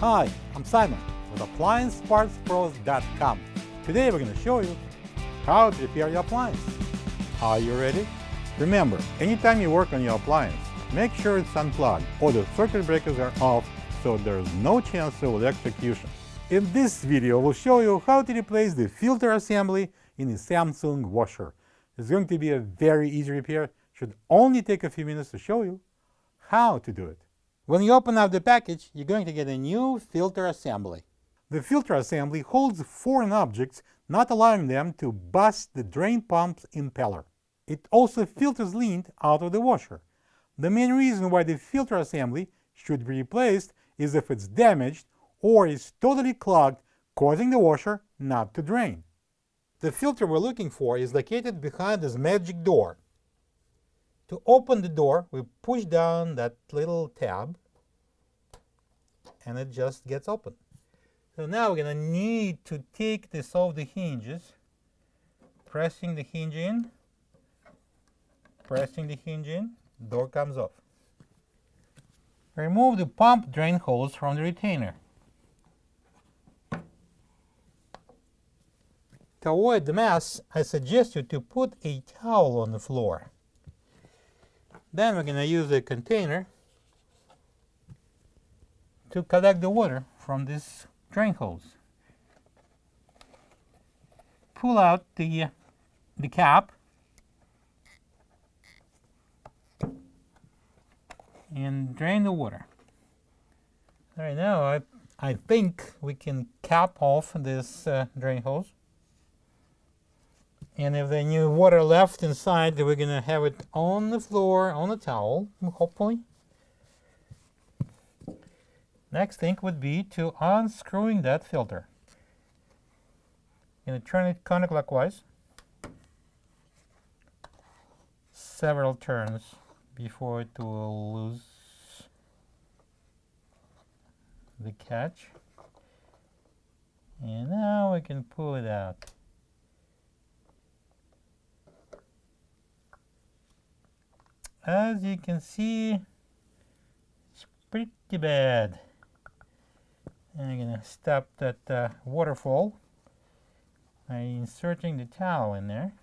Hi, I'm Simon with AppliancePartsPros.com. Today we're going to show you how to repair your appliance. Are you ready? Remember, anytime you work on your appliance, make sure it's unplugged or the circuit breakers are off so there's no chance of electrocution. In this video, we'll show you how to replace the filter assembly in a Samsung washer. It's going to be a very easy repair. Should only take a few minutes to show you how to do it. When you open up the package, you're going to get a new filter assembly. The filter assembly holds foreign objects, not allowing them to bust the drain pump's impeller. It also filters lint out of the washer. The main reason why the filter assembly should be replaced is if it's damaged or is totally clogged, causing the washer not to drain. The filter we're looking for is located behind this magic door. To open the door, we push down that little tab and it just gets open. So now we're going to need to take this off the hinges, pressing the hinge in, door comes off. Remove the pump drain hose from the retainer. To avoid the mess, I suggest you to put a towel on the floor. Then we're going to use a container to collect the water from this drain hose. Pull out the cap and drain the water. All right, now I think we can cap off this drain hose. And if there's any water left inside, we're going to have it on the floor, on the towel, hopefully. Next thing would be to unscrewing that filter. Going to turn it counterclockwise. Several turns before it will lose the catch. And now we can pull it out. As you can see, it's pretty bad. And I'm going to stop that waterfall by inserting the towel in there.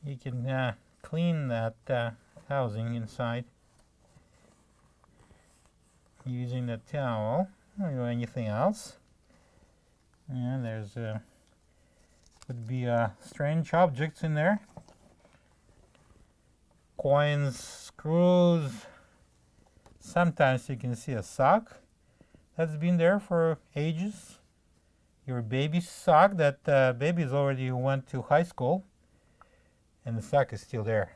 You can clean that housing inside using the towel or anything else. And there's would be strange objects in there. Coins, screws. Sometimes you can see a sock that's been there for ages. Your baby's sock that baby's already went to high school and the sock is still there.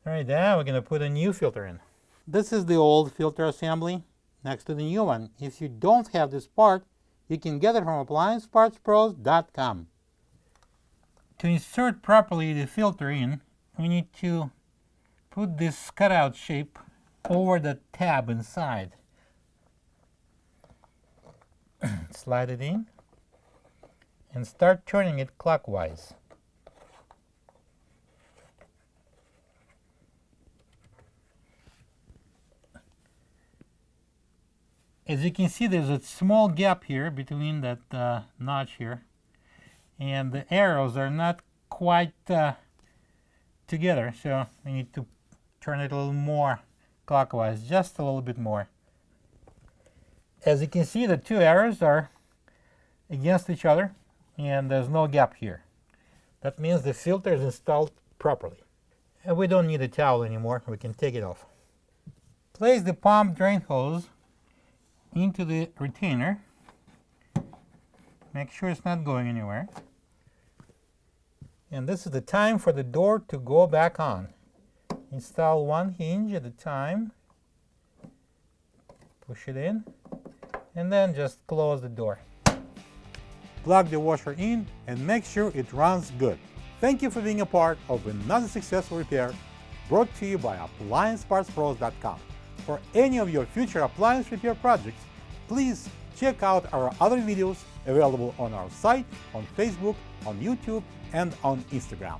All right, now we're going to put a new filter in. This is the old filter assembly next to the new one. If you don't have this part, you can get it from AppliancePartsPros.com. To insert properly the filter in, we need to put this cutout shape over the tab inside. Slide it in and start turning it clockwise. As you can see, there's a small gap here between that notch here, and the arrows are not quite together, so we need to turn it a little more clockwise, just a little bit more. As you can see, the two arrows are against each other, and there's no gap here. That means the filter is installed properly. And we don't need a towel anymore, we can take it off. Place the pump drain hose into the retainer. Make sure it's not going anywhere. And this is the time for the door to go back on. Install one hinge at a time. Push it in and then just close the door. Plug the washer in and make sure it runs good. Thank you for being a part of another successful repair brought to you by AppliancePartsPros.com. For any of your future appliance repair projects, please check out our other videos available on our site, on Facebook, on YouTube, and on Instagram.